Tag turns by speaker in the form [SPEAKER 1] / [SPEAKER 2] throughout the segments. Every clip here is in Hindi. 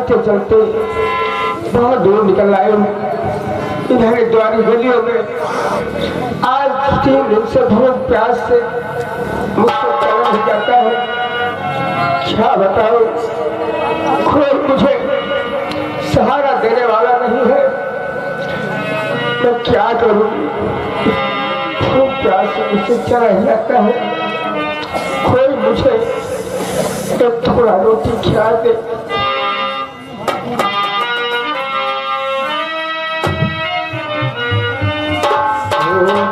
[SPEAKER 1] चलते चलते बहुत दूर निकल आए इधर द्वारी गलियों में। आज 3 दिन से भूख प्यास से मुझसे चला हो जाता है। क्या बताओ, कोई मुझे सहारा देने वाला नहीं है। मैं क्या करूं? भूख प्यास से मुझसे चला ही जाता है। कोई मुझे एक थोड़ा रोटी खिला दे।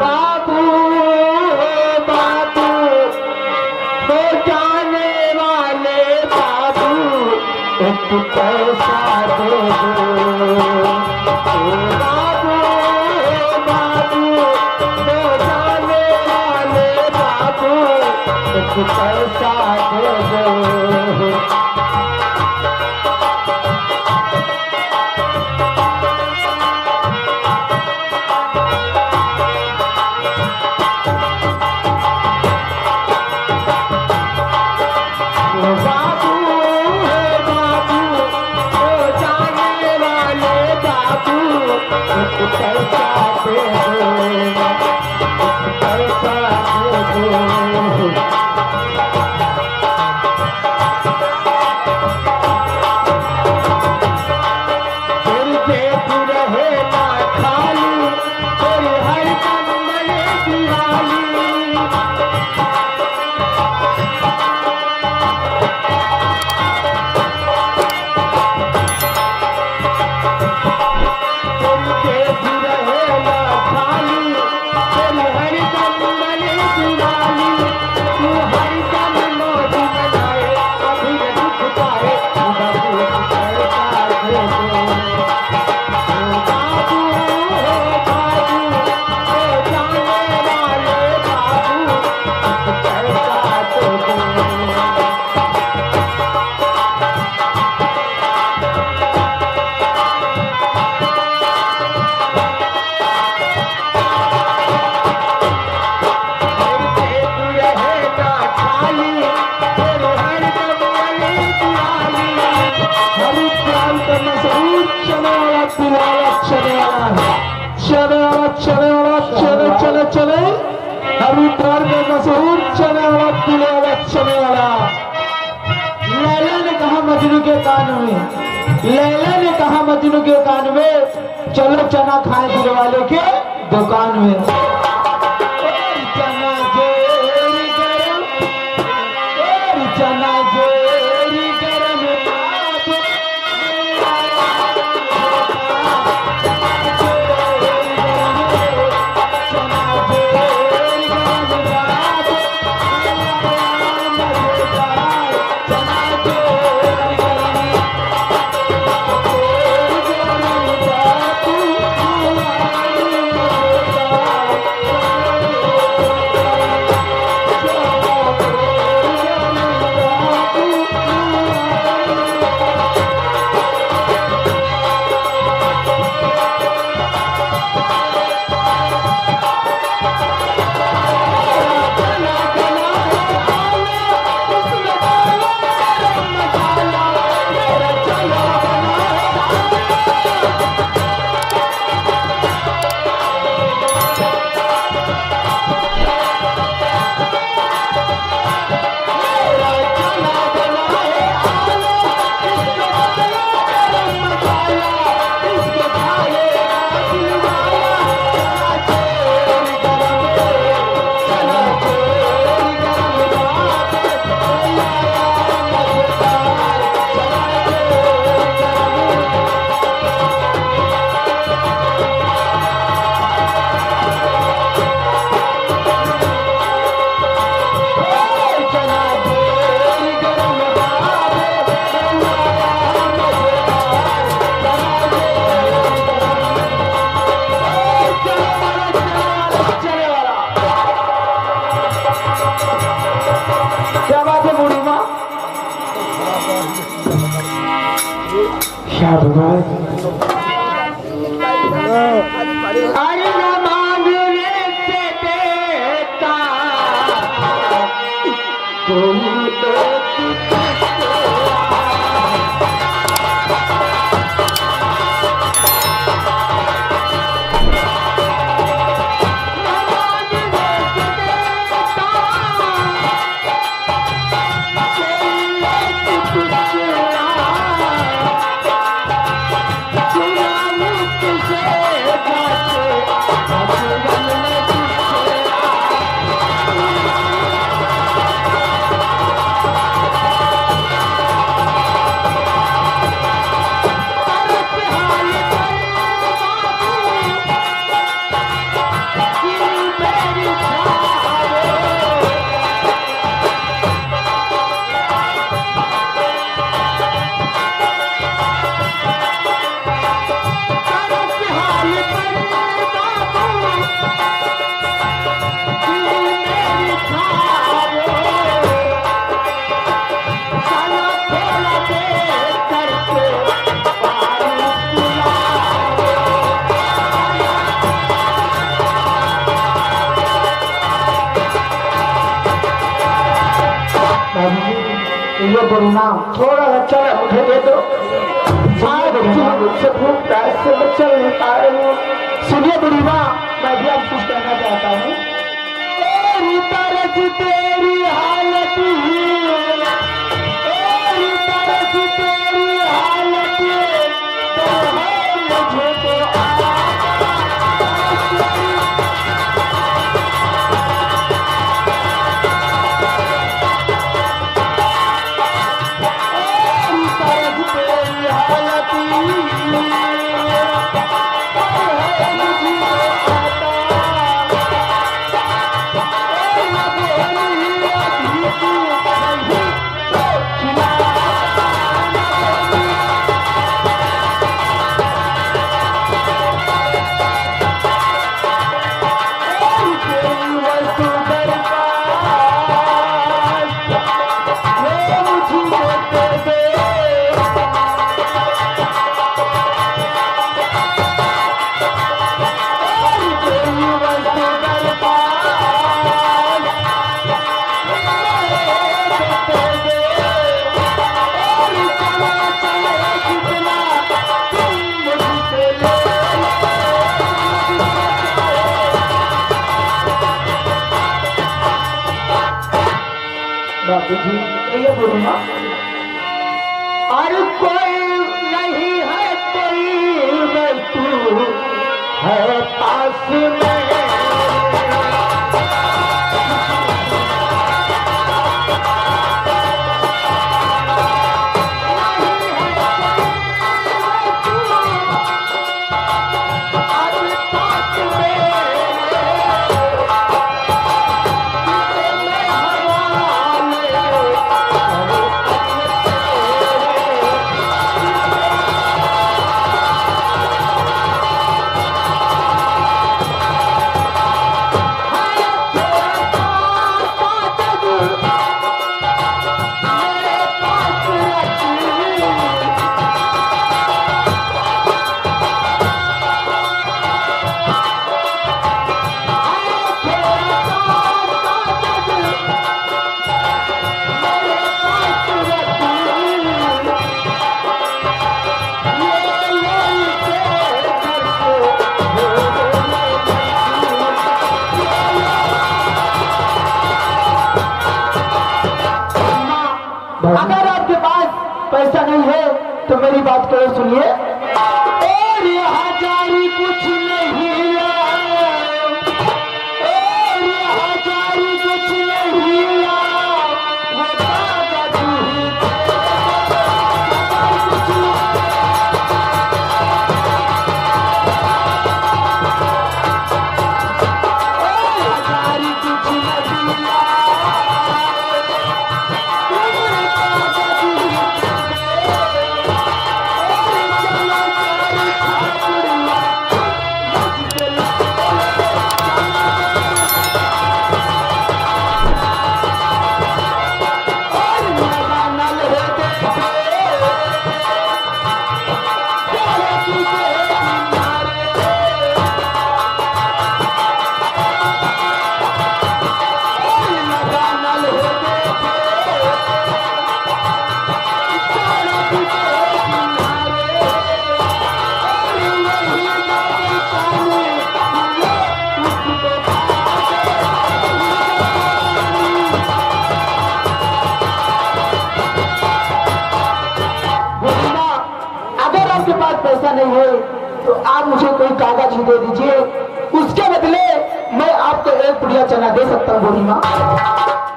[SPEAKER 1] बाबू बाबू हो जाने वाले बाबू, एक पैसा दे दो। बाबू बाबू हो जाने वाले बाबू, एक पैसा दे दो। हरिद्वार में मशहूर चने वाला पीले वाला चने वाला। लैला ने कहा मजनू के कान में, लैला ने कहा मजनू के कान में, चलो चना खाए दिल वाले के दुकान में। चना जोरी गरम, चना जोरी गरम, क्या भगवान अरे न मांगने से देता तुम ये बोलना थोड़ा अच्छा है, मुझे दे दो। मुझसे भूख प्यास से मैं चल नहीं पा रही हूँ। सुनिए बुढ़ी माँ, मैं भी आप कुछ कहना चाहता हूँ। तेरी तरस तेरी हालत तेरी तरस तेरी हालत तो है मुझे तो बाबूजी ये बोलूंगा। अरे कोई नहीं है कोई मैं तू है पास में अगर आपके पास पैसा नहीं है तो मेरी बात को सुनिए। और यहाँ जारी कुछ नहीं और यहाँ जारी कुछ नहीं पैसा नहीं है तो आप मुझे कोई कागज ही दे दीजिए, उसके बदले मैं आपको एक पुड़िया चना दे सकता हूँ बूढ़ी माँ।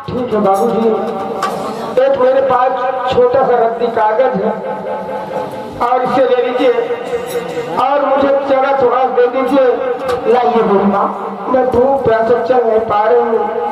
[SPEAKER 1] ठीक है बाबूजी, एक मेरे पास छोटा सा रद्दी कागज है और इसे ले लीजिए और मुझे चना थोड़ा दे दीजिए। लाइए बूढ़ी माँ, मैं धूप प्यास चल नहीं पा रही हूँ।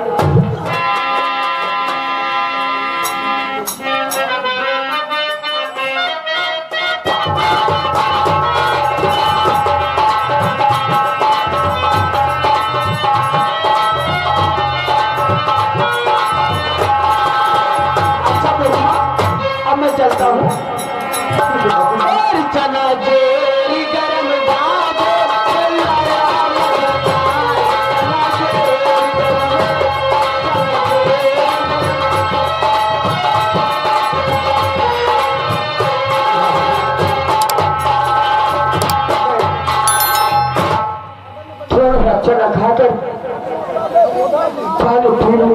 [SPEAKER 1] पानी पी लूं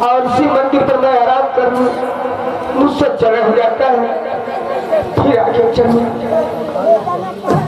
[SPEAKER 1] और इसी मंदिर पर मैं आराम कर लूं, मुझसे चला हो जाता है, फिर आगे चलूं।